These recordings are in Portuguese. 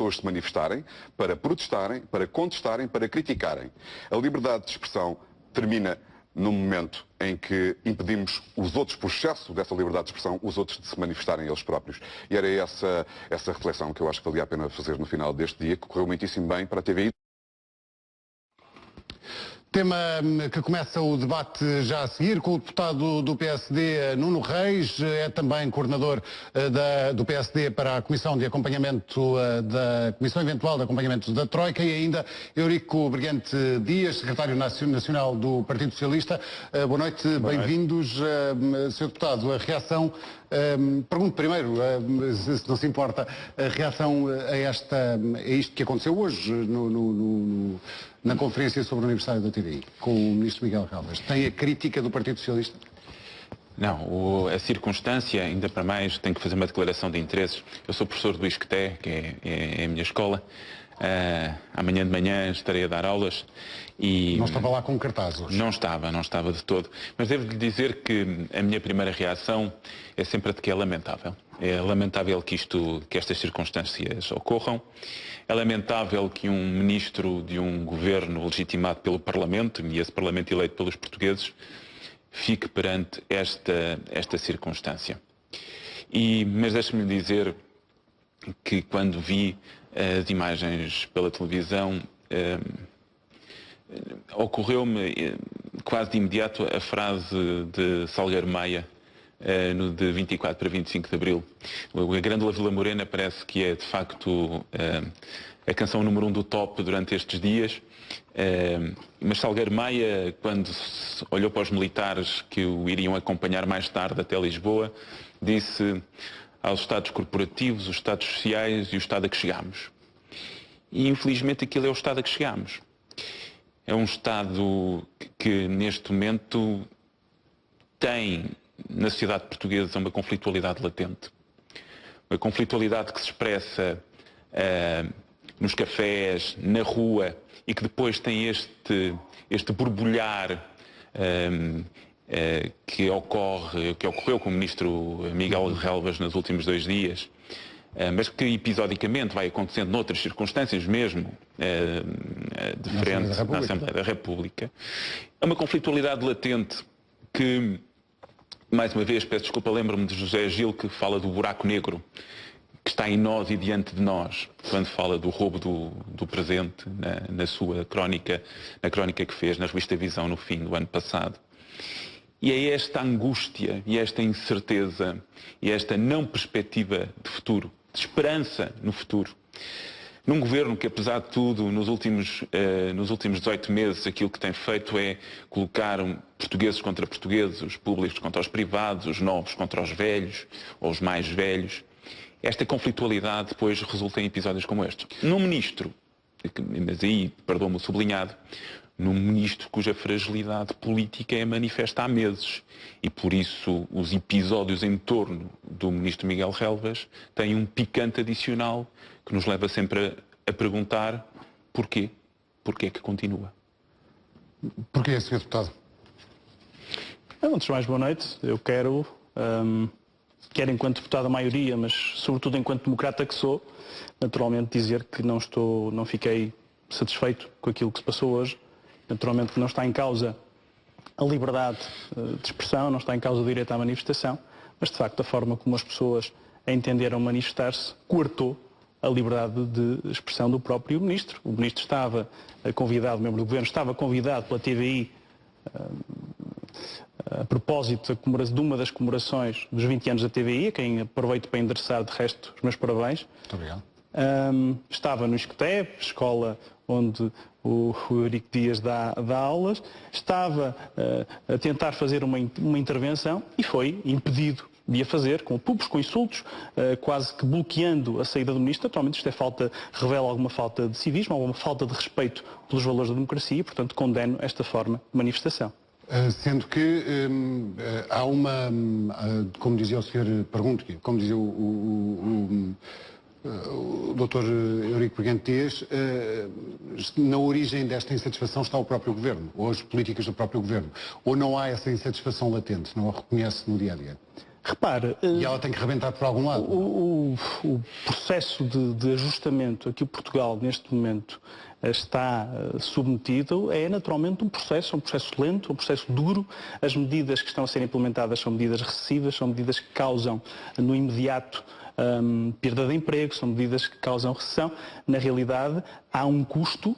pessoas se manifestarem, para protestarem, para contestarem, para criticarem. A liberdade de expressão termina no momento em que impedimos os outros, por excesso dessa liberdade de expressão, os outros de se manifestarem eles próprios. E era essa reflexão que eu acho que valia a pena fazer no final deste dia, que correu muitíssimo bem para a TVI. Tema que começa o debate já a seguir com o deputado do PSD, Nuno Reis, é também coordenador do PSD para a Comissão de Acompanhamento, da Comissão Eventual de Acompanhamento da Troika, e ainda Eurico Brilhante Dias, secretário nacional do Partido Socialista. Boa noite, bem-vindos. Sr. Deputado, a reação, pergunto primeiro, se não se importa, a reação a isto que aconteceu hoje na conferência sobre o aniversário da TVI, com o Ministro Miguel Relvas. Tem a crítica do Partido Socialista? Não, a circunstância, ainda para mais, tenho que fazer uma declaração de interesses. Eu sou professor do ISCTE, que é a minha escola. Amanhã de manhã estarei a dar aulas e... Não estava lá com cartaz hoje? Não estava de todo. Mas devo-lhe dizer que a minha primeira reação é sempre a de que é lamentável. É lamentável que estas circunstâncias ocorram. É lamentável que um ministro de um governo legitimado pelo Parlamento, e esse Parlamento eleito pelos portugueses, fique perante esta circunstância. Mas deixe-me dizer que quando vi as imagens pela televisão, ocorreu-me quase de imediato a frase de Salgueiro Maia, de 24 para 25 de Abril. A Grândola Vila Morena parece que é, de facto, a canção número 1 do top durante estes dias. Mas Salgueiro Maia, quando olhou para os militares que o iriam acompanhar mais tarde até Lisboa, disse aos Estados corporativos, os Estados sociais e o Estado a que chegámos. E, infelizmente, aquilo é o Estado a que chegámos. É um Estado que neste momento, tem na sociedade portuguesa uma conflitualidade latente. Uma conflitualidade que se expressa nos cafés, na rua, e que depois tem este borbulhar que ocorreu com o ministro Miguel Relvas nos últimos 2 dias, mas que episodicamente vai acontecendo noutras circunstâncias mesmo, diferentes na Assembleia da República. É uma conflitualidade latente que, mais uma vez, peço desculpa, lembro-me de José Gil, que fala do buraco negro que está em nós e diante de nós, quando fala do roubo do presente na sua crónica, na crónica que fez na revista Visão no fim do ano passado. E é esta angústia, e esta incerteza, e esta não perspectiva de futuro, de esperança no futuro. Num governo que, apesar de tudo, nos últimos 18 meses, aquilo que tem feito é colocar portugueses contra portugueses, os públicos contra os privados, os novos contra os velhos, ou os mais velhos. Esta conflitualidade depois resulta em episódios como estes. Num ministro, mas aí, perdoa-me o sublinhado, num ministro cuja fragilidade política é manifesta há meses. E por isso os episódios em torno do ministro Miguel Relvas têm um picante adicional que nos leva sempre a perguntar porquê. Porquê é que continua? Porquê, Sr. Deputado? Antes de mais, boa noite. Eu quero enquanto deputado da maioria, mas sobretudo enquanto democrata que sou, naturalmente dizer que não fiquei satisfeito com aquilo que se passou hoje. Naturalmente que não está em causa a liberdade de expressão, não está em causa o direito à manifestação, mas de facto a forma como as pessoas a entenderam manifestar-se coartou a liberdade de expressão do próprio Ministro. O Ministro estava convidado, o membro do Governo estava convidado pela TVI a propósito de uma das comemorações dos 20 anos da TVI, a quem aproveito para endereçar de resto os meus parabéns. Muito obrigado. Estava no ISCTE, escola onde o Eurico Dias dá aulas, estava a tentar fazer uma intervenção e foi impedido de a fazer, com públicos, com insultos, quase que bloqueando a saída do Ministro. Naturalmente isto revela alguma falta de civismo, alguma falta de respeito pelos valores da democracia e, portanto, condeno esta forma de manifestação. Sendo que há como dizia o senhor, como dizia o Dr. Eurico Brilhante Dias, na origem desta insatisfação está o próprio Governo, ou as políticas do próprio Governo. Ou não há essa insatisfação latente, não a reconhece no dia-a-dia? Repare... E ela tem que rebentar por algum lado. O processo de ajustamento a que o Portugal, neste momento, está submetido é naturalmente um processo lento, um processo duro. As medidas que estão a ser implementadas são medidas recessivas, são medidas que causam no imediato perda de emprego, são medidas que causam recessão. Na realidade, há um custo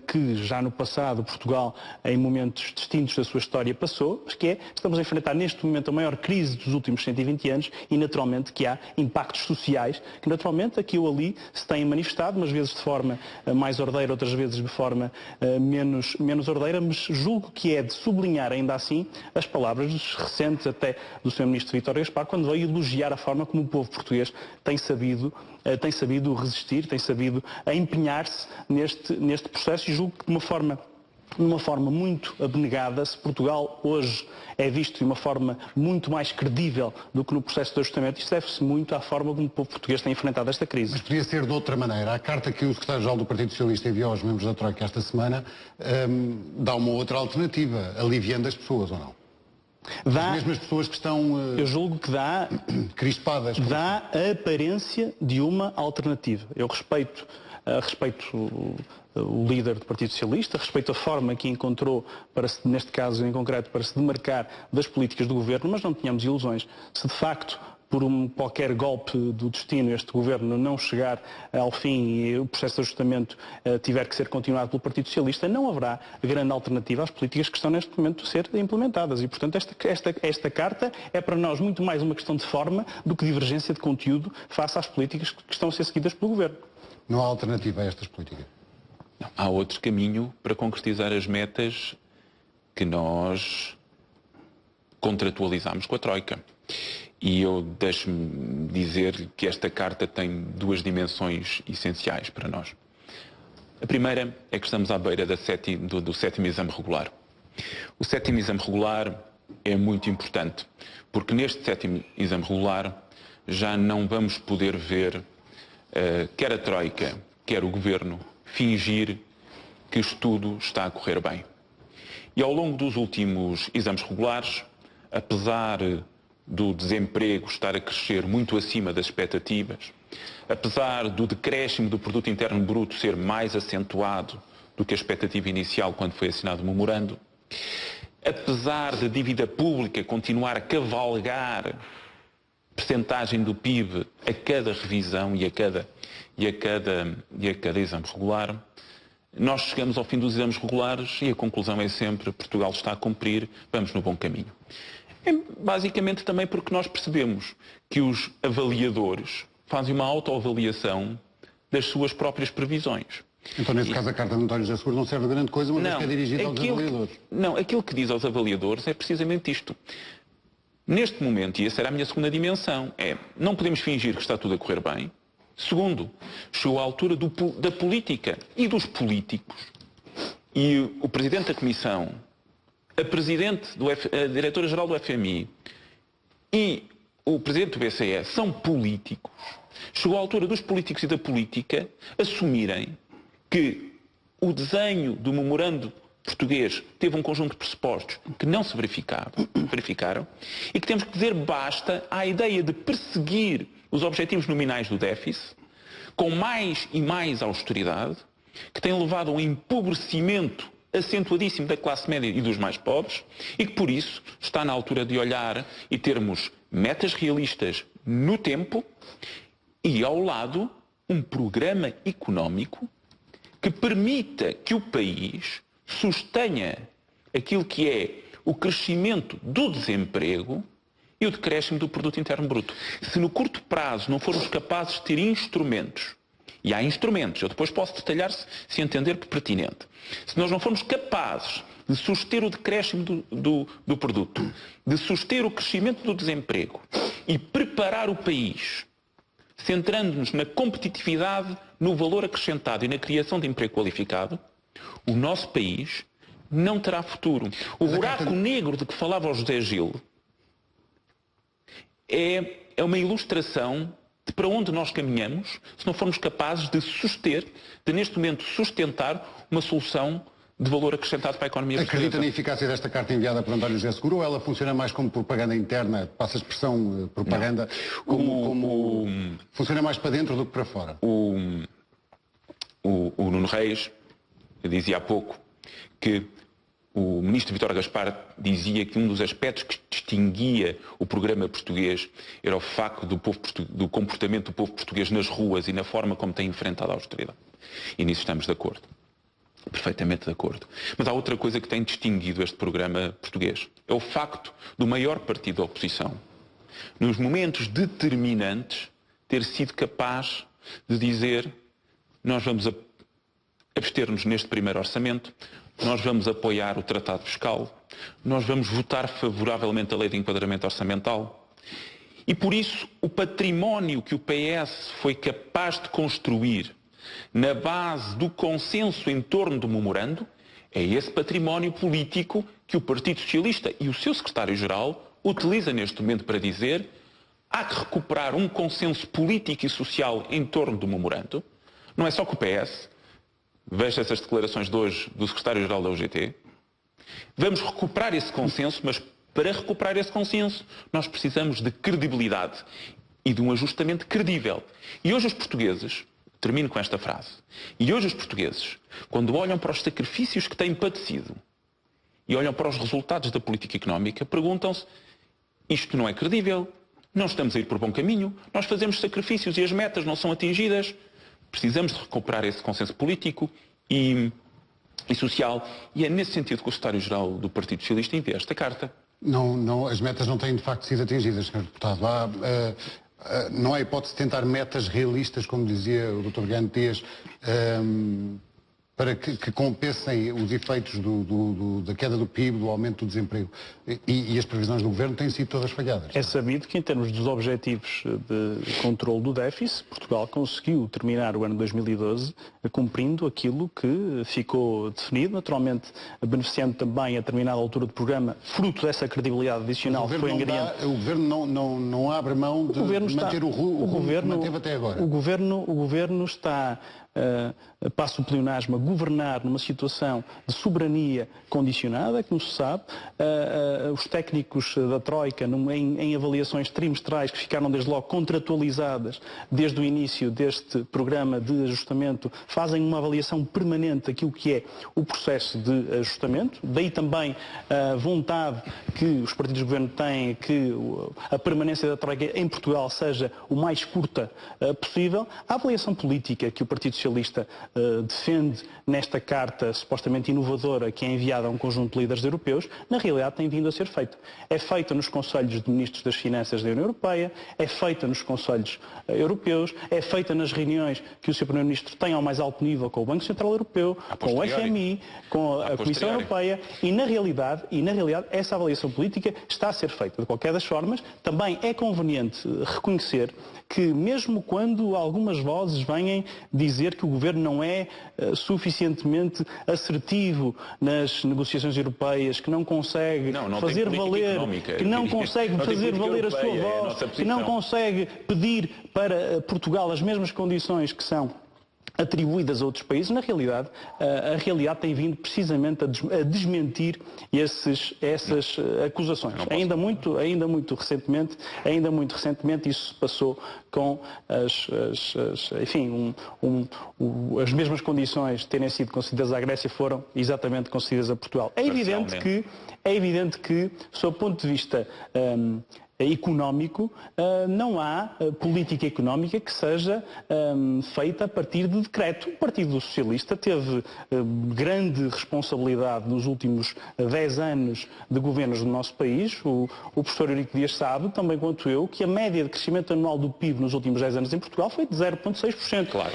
que já no passado Portugal, em momentos distintos da sua história, passou, mas que estamos a enfrentar neste momento a maior crise dos últimos 120 anos e naturalmente que há impactos sociais que naturalmente aqui ou ali se têm manifestado, umas vezes de forma mais ordeira, outras vezes de forma menos ordeira, mas julgo que é de sublinhar ainda assim as palavras recentes até do Sr. Ministro Vítor Gaspar, quando veio elogiar a forma como o povo português tem sabido resistir, tem sabido empenhar-se neste processo, e julgo que de uma forma muito abnegada. Se Portugal hoje é visto de uma forma muito mais credível do que no processo de ajustamento, isso deve-se muito à forma como o povo português tem enfrentado esta crise. Mas podia ser de outra maneira. A carta que o secretário-geral do Partido Socialista enviou aos membros da Troika esta semana dá uma outra alternativa, aliviando as pessoas, ou não? As mesmas pessoas que estão eu julgo que dá crispadas. Dá a aparência de uma alternativa. Eu respeito o líder do Partido Socialista, respeito a forma que encontrou, neste caso em concreto, para se demarcar das políticas do governo, mas não tenhamos ilusões. Se de facto, por qualquer golpe do destino, este governo não chegar ao fim e o processo de ajustamento tiver que ser continuado pelo Partido Socialista, não haverá grande alternativa às políticas que estão neste momento a ser implementadas. E, portanto, esta carta é para nós muito mais uma questão de forma do que divergência de conteúdo face às políticas que estão a ser seguidas pelo governo. Não há alternativa a estas políticas? Não, há outro caminho para concretizar as metas que nós contratualizamos com a Troika. E eu deixo-me dizer que esta carta tem duas dimensões essenciais para nós. A primeira é que estamos à beira do sétimo exame regular. O sétimo exame regular é muito importante, porque neste sétimo exame regular já não vamos poder ver quer a Troika, quer o Governo, fingir que isto tudo está a correr bem. E ao longo dos últimos exames regulares, apesar do desemprego estar a crescer muito acima das expectativas, apesar do decréscimo do produto interno bruto ser mais acentuado do que a expectativa inicial quando foi assinado o memorando, apesar da dívida pública continuar a cavalgar percentagem do PIB a cada revisão e a cada exame regular, nós chegamos ao fim dos exames regulares e a conclusão é sempre: Portugal está a cumprir, vamos no bom caminho. É basicamente também porque nós percebemos que os avaliadores fazem uma autoavaliação das suas próprias previsões. Então, nesse caso, a carta de António José Seguro não serve de grande coisa, uma vez que é dirigida aos avaliadores. Não, aquilo que diz aos avaliadores é precisamente isto. Neste momento, e essa era a minha segunda dimensão, não podemos fingir que está tudo a correr bem. Segundo, chegou a altura da política e dos políticos. E o Presidente da Comissão, a Diretora-Geral do FMI e o Presidente do BCE são políticos. Chegou a altura dos políticos e da política assumirem que o desenho do memorando português teve um conjunto de pressupostos que não se verificaram e que temos que dizer basta à ideia de perseguir os objetivos nominais do déficit com mais e mais austeridade, que tem levado a um empobrecimento acentuadíssimo da classe média e dos mais pobres, e que por isso está na altura de olhar e termos metas realistas no tempo e ao lado um programa económico que permita que o país sustenha aquilo que é o crescimento do desemprego e o decréscimo do produto interno bruto. Se no curto prazo não formos capazes de ter instrumentos, e há instrumentos, eu depois posso detalhar se entender pertinente, se nós não formos capazes de suster o decréscimo do produto, de suster o crescimento do desemprego e preparar o país, centrando-nos na competitividade, no valor acrescentado e na criação de emprego qualificado, o nosso país não terá futuro. O buraco negro de que falava o José Gil é uma ilustração de para onde nós caminhamos se não formos capazes de neste momento, sustentar uma solução de valor acrescentado para a economia portuguesa. Acredita na eficácia desta carta enviada por António José Seguro ou ela funciona mais como propaganda interna, passa a expressão propaganda, funciona mais para dentro do que para fora? O Nuno Reis dizia há pouco que o ministro Vítor Gaspar dizia que um dos aspectos que distinguia o programa português era o facto do comportamento do povo português nas ruas e na forma como tem enfrentado a austeridade. E nisso estamos de acordo. Perfeitamente de acordo. Mas há outra coisa que tem distinguido este programa português. É o facto do maior partido da oposição, nos momentos determinantes, ter sido capaz de dizer: nós vamos abster-nos neste primeiro orçamento, nós vamos apoiar o tratado fiscal, nós vamos votar favoravelmente a lei de enquadramento orçamental. E por isso o património que o PS foi capaz de construir na base do consenso em torno do memorando, é esse património político que o Partido Socialista e o seu secretário-geral utiliza neste momento para dizer: há que recuperar um consenso político e social em torno do memorando. Não é só que o PS, veja essas declarações de hoje do secretário-geral da UGT, vamos recuperar esse consenso, mas para recuperar esse consenso nós precisamos de credibilidade e de um ajustamento credível. E hoje os portugueses, termino com esta frase, e hoje os portugueses, quando olham para os sacrifícios que têm padecido e olham para os resultados da política económica, perguntam-se: isto não é credível, não estamos a ir por bom caminho, nós fazemos sacrifícios e as metas não são atingidas. Precisamos de recuperar esse consenso político e social, e é nesse sentido que o secretário-geral do Partido Socialista envia esta carta. Não, as metas não têm de facto sido atingidas, Sr. Deputado. Não há hipótese de tentar metas realistas, como dizia o Dr. Gante Dias, para que compensem os efeitos da queda do PIB, do aumento do desemprego. E as previsões do Governo têm sido todas falhadas. É sabido que, em termos dos objetivos de controle do déficit, Portugal conseguiu terminar o ano 2012 cumprindo aquilo que ficou definido, naturalmente beneficiando também a determinada altura do programa, fruto dessa credibilidade adicional que foi ingrediente. O Governo não abre mão de manter o rumo que manteve até agora. O Governo está, passo o pleonasmo, a governar numa situação de soberania condicionada, como se sabe. Os técnicos da Troika, em avaliações trimestrais que ficaram desde logo contratualizadas desde o início deste programa de ajustamento, fazem uma avaliação permanente daquilo que é o processo de ajustamento. Daí também a vontade que os partidos do Governo têm que a permanência da Troika em Portugal seja o mais curta possível. A avaliação política que o Partido Socialista defende nesta carta supostamente inovadora que é enviada a um conjunto de líderes europeus, na realidade tem vindo a ser feita. É feita nos Conselhos de Ministros das Finanças da União Europeia, é feita nos Conselhos Europeus, é feita nas reuniões que o Sr. Primeiro-Ministro tem ao mais alto nível com o Banco Central Europeu, com o FMI, com a Comissão Europeia, e na realidade essa avaliação política está a ser feita. De qualquer das formas, também é conveniente reconhecer que mesmo quando algumas vozes venham dizer que o Governo não é suficientemente assertivo nas negociações europeias, que não consegue fazer valer, que não consegue fazer valer a sua voz, que não consegue pedir para Portugal as mesmas condições que são atribuídas a outros países, na realidade, a realidade tem vindo precisamente a desmentir essas acusações. Ainda muito recentemente isso se passou com as mesmas condições de terem sido concedidas à Grécia foram exatamente concedidas a Portugal. É evidente que, sob o ponto de vista económico, não há política económica que seja feita a partir de decreto. O Partido Socialista teve grande responsabilidade nos últimos 10 anos de governos do nosso país. O professor Eurico Dias sabe, também quanto eu, que a média de crescimento anual do PIB nos últimos 10 anos em Portugal foi de 0,6%. Claro.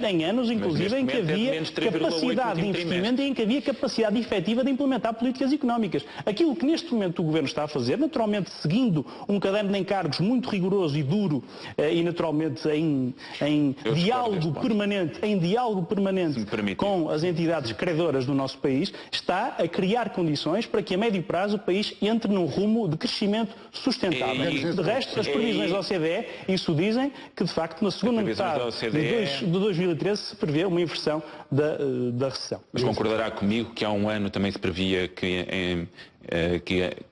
Em anos, inclusive, em que havia capacidade de investimento e em que havia capacidade efetiva de implementar políticas económicas. Aquilo que neste momento o Governo está a fazer, naturalmente seguindo um caderno de encargos muito rigoroso e duro e naturalmente em diálogo permanente com as entidades credoras do nosso país, está a criar condições para que a médio prazo o país entre num rumo de crescimento sustentável. De resto, as previsões da OCDE, isso dizem que de facto na segunda metade de 2013 se prevê uma inversão da recessão. Mas concordará comigo que há um ano também se previa que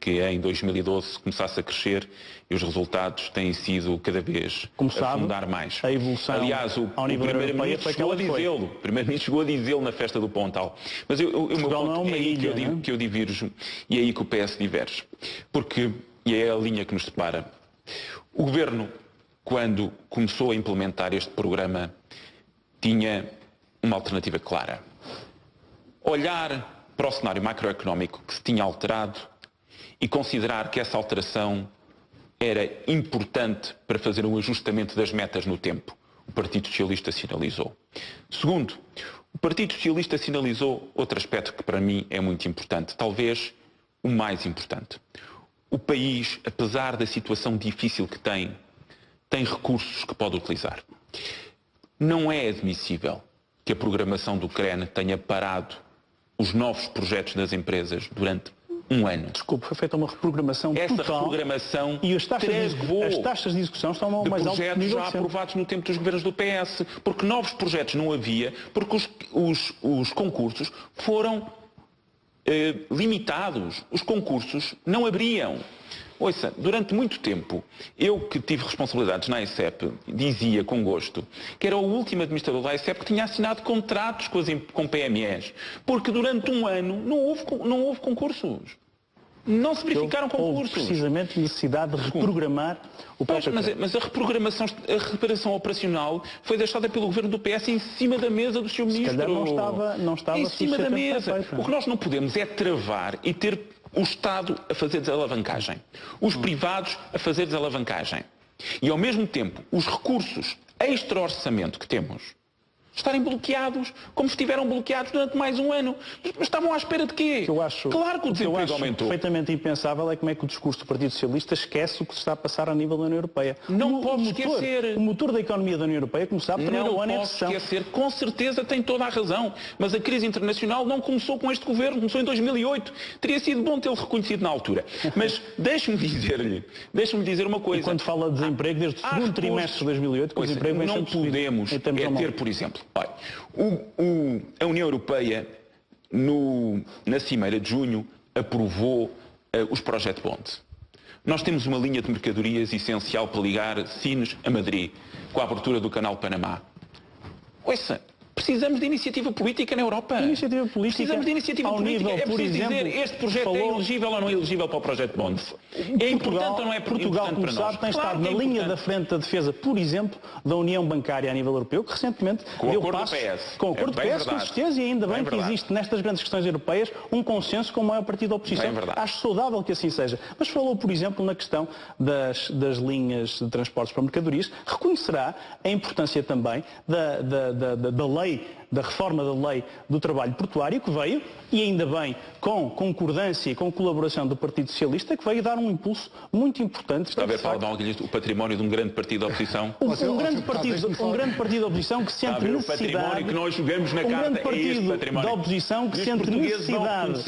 em 2012 começasse a crescer e os resultados têm sido cada vez a afundar mais. A evolução ao nível europeu foi aquela que foi. O Primeiro-Ministro chegou a dizê-lo na festa do Pontal. Mas o meu ponto é aí que eu divirjo e é aí que o PS diverge. Porque, e é a linha que nos separa, o Governo, quando começou a implementar este programa, tinha uma alternativa clara. Olhar para o cenário macroeconómico que se tinha alterado e considerar que essa alteração era importante para fazer um ajustamento das metas no tempo. O Partido Socialista sinalizou. Segundo, o Partido Socialista sinalizou outro aspecto que para mim é muito importante, talvez o mais importante. O país, apesar da situação difícil que tem recursos que pode utilizar. Não é admissível que a programação do CREN tenha parado os novos projetos das empresas durante um ano. Desculpe, foi feita uma reprogramação total. Essa reprogramação e as taxas de execução estão ao mais alto nível. Projetos já aprovados no tempo dos governos do PS, porque novos projetos não havia, porque os concursos foram limitados. Os concursos não abriam. Ouça, durante muito tempo, eu que tive responsabilidades na AECEP, dizia com gosto que era o último administrador da AECEP que tinha assinado contratos com PMEs, porque durante um ano não houve concursos. Não se verificaram concursos. Houve precisamente necessidade de reprogramar o próprio... Mas a reprogramação, a reparação operacional foi deixada pelo governo do PS em cima da mesa do Sr. Ministro. Se calhar não estava em cima da mesa. O que nós não podemos é travar e ter o Estado a fazer desalavancagem, os privados a fazer desalavancagem e, ao mesmo tempo, os recursos extra-orçamento que temos estarem bloqueados, como estiveram bloqueados durante mais um ano. Mas estavam à espera de quê? Claro que o desemprego aumentou. Perfeitamente impensável é como é que o discurso do Partido Socialista esquece o que se está a passar a nível da União Europeia. Não pode esquecer. O motor da economia da União Europeia, como sabe, primeiro ano é recessão. Não pode esquecer, com certeza tem toda a razão. Mas a crise internacional não começou com este governo, começou em 2008. Teria sido bom tê-lo reconhecido na altura. Mas deixe-me dizer uma coisa. E quando fala de desemprego, desde o segundo trimestre de 2008, que o desemprego vem sempre subindo. Não podemos ter, por exemplo, olha, a União Europeia, na Cimeira de junho, aprovou os Project Bonds. Nós temos uma linha de mercadorias essencial para ligar Sines a Madrid, com a abertura do Canal Panamá. Ouça, precisamos de iniciativa política na Europa. Precisamos de iniciativa política. É preciso dizer, este projeto é elegível ou não é elegível para o Projeto Bonds. É importante ou não é Portugal, como sabe, tem estado na linha da frente da defesa, por exemplo, da União Bancária a nível europeu, que recentemente deu passos... Com o acordo do PS, com certeza, e ainda bem que existe nestas grandes questões europeias um consenso com o maior partido da oposição. Acho saudável que assim seja. Mas falou, por exemplo, na questão das linhas de transportes para mercadorias, reconhecerá a importância também da lei, da reforma da lei do trabalho portuário, que veio, e ainda bem, com concordância e com colaboração do Partido Socialista, que veio dar um impulso muito importante. Está a ver falar de o património de um grande partido da oposição? Um grande partido da oposição que sente necessidade... O património que nós jogamos na carta é este património. Da oposição que sente necessidade,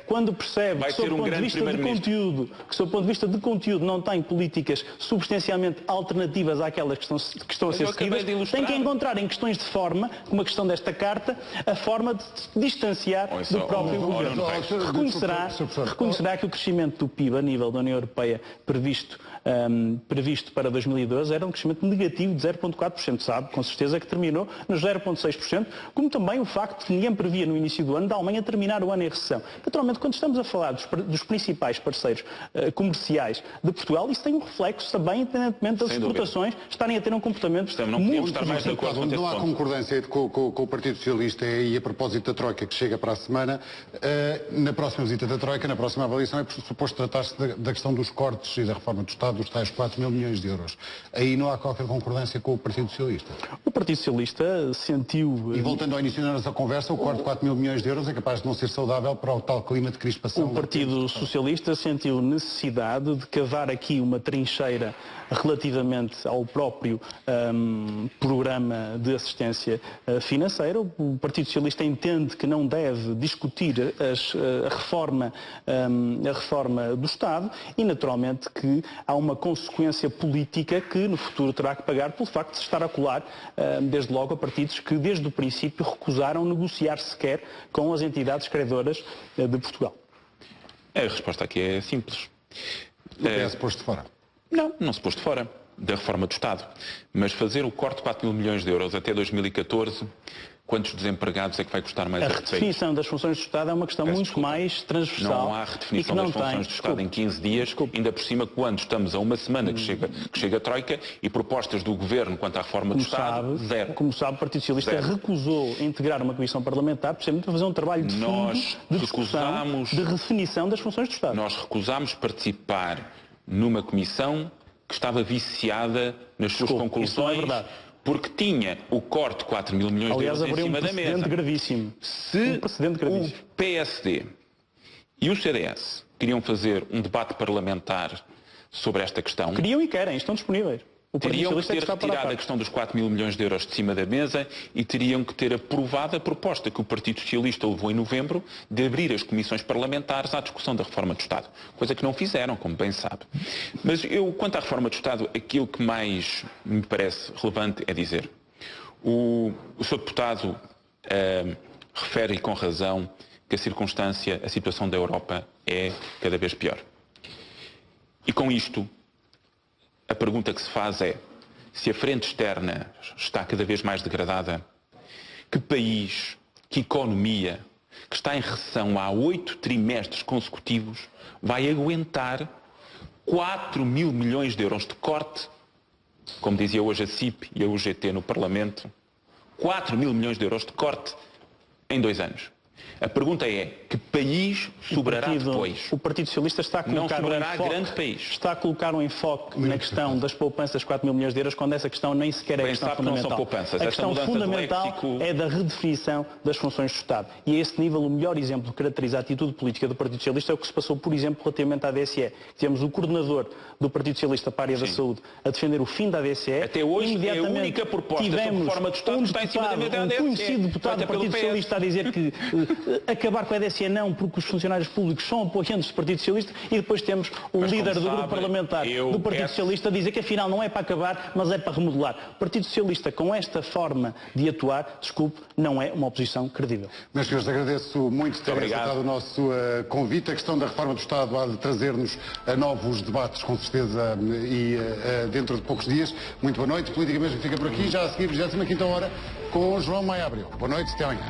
quando percebe que, sob o ponto de vista de conteúdo, não tem políticas substancialmente alternativas àquelas que estão a ser seguidas, tem que encontrar em questões de forma, como a questão desta carta, a forma de se distanciar do próprio governo. Reconhecerá que o crescimento do PIB a nível da União Europeia previsto para 2012 era um crescimento negativo de 0,4%, sabe? Com certeza que terminou nos 0,6%, como também o facto que ninguém previa no início do ano da Alemanha terminar o ano em recessão. Naturalmente, quando estamos a falar dos principais parceiros comerciais de Portugal, isso tem um reflexo também, independentemente das exportações estarem a ter um comportamento muito positivo. Não há concordância com o Partido Socialista e a propósito da Troika que chega para a semana, na próxima visita da Troika, na próxima avaliação, é suposto tratar-se da questão dos cortes e da reforma do Estado Estado dos tais 4 mil milhões de euros. Aí não há qualquer concordância com o Partido Socialista. O Partido Socialista sentiu... E voltando ao início da nossa conversa, o corte de 4 mil milhões de euros é capaz de não ser saudável para o tal clima de crispação. O Partido Socialista sentiu necessidade de cavar aqui uma trincheira relativamente ao próprio programa de assistência financeira. O Partido Socialista entende que não deve discutir a reforma do Estado e, naturalmente, que há uma consequência política que no futuro terá que pagar pelo facto de se estar a colar, desde logo, a partidos que desde o princípio recusaram negociar sequer com as entidades credoras de Portugal. A resposta aqui é simples. O PS pôs-se fora. Não se pôs de fora da reforma do Estado. Mas fazer o corte de 4 mil milhões de euros até 2014, quantos desempregados é que vai custar mais a este país? A redefinição das funções do Estado é uma questão muito mais transversal. Não há redefinição das funções do Estado em 15 dias, ainda por cima quando estamos a uma semana que chega a Troika e propostas do Governo quanto à reforma do Estado, zero. Como sabe, o Partido Socialista recusou integrar uma comissão parlamentar precisamente para fazer um trabalho de fundo, de discussão, de redefinição das funções do Estado. Nós recusámos participar numa comissão que estava viciada nas suas conclusões, porque tinha o corte de 4 mil milhões de euros em cima da mesa. Gravíssimo. Se o PSD e o CDS queriam fazer um debate parlamentar sobre esta questão... Queriam e querem, estão disponíveis. Teriam que ter retirado a questão dos 4 mil milhões de euros de cima da mesa e teriam que ter aprovado a proposta que o Partido Socialista levou em novembro de abrir as comissões parlamentares à discussão da reforma do Estado. Coisa que não fizeram, como bem sabe. Mas eu, quanto à reforma do Estado, aquilo que mais me parece relevante é dizer. O Sr. Deputado refere, e com razão, que a situação da Europa é cada vez pior. E com isto, a pergunta que se faz é, se a frente externa está cada vez mais degradada, que país, que economia, que está em recessão há 8 trimestres consecutivos, vai aguentar 4 mil milhões de euros de corte, como dizia hoje a CIP e a UGT no Parlamento, 4 mil milhões de euros de corte em 2 anos. A pergunta é, que país sobrará depois? O Partido Socialista está a colocar grande país. Está a colocar um enfoque na questão das poupanças de 4 mil milhões de euros, quando essa questão nem sequer é a questão fundamental. Não são poupanças. A questão fundamental é da redefinição das funções do Estado. E a esse nível, o melhor exemplo que caracteriza a atitude política do Partido Socialista é o que se passou, por exemplo, relativamente à DSE. Tivemos o coordenador do Partido Socialista para a área da saúde a defender o fim da DSE. Até hoje é a única proposta sobre a reforma do Estado que está em cima da mesa da DSE. Um conhecido deputado do Partido Socialista a dizer que acabar com a DSE não, porque os funcionários públicos são apoiantes do Partido Socialista, e depois temos o líder do grupo parlamentar do Partido Socialista a dizer que afinal não é para acabar, mas é para remodelar. O Partido Socialista, com esta forma de atuar, desculpe, não é uma oposição credível. Meus senhores, agradeço muito ter aceitado o nosso convite. A questão da reforma do Estado há de trazer-nos a novos debates, com certeza, e dentro de poucos dias. Muito boa noite. Política Mesmo fica por aqui. Já a seguir, 25ª hora, com João Maia Abreu. Boa noite, até amanhã.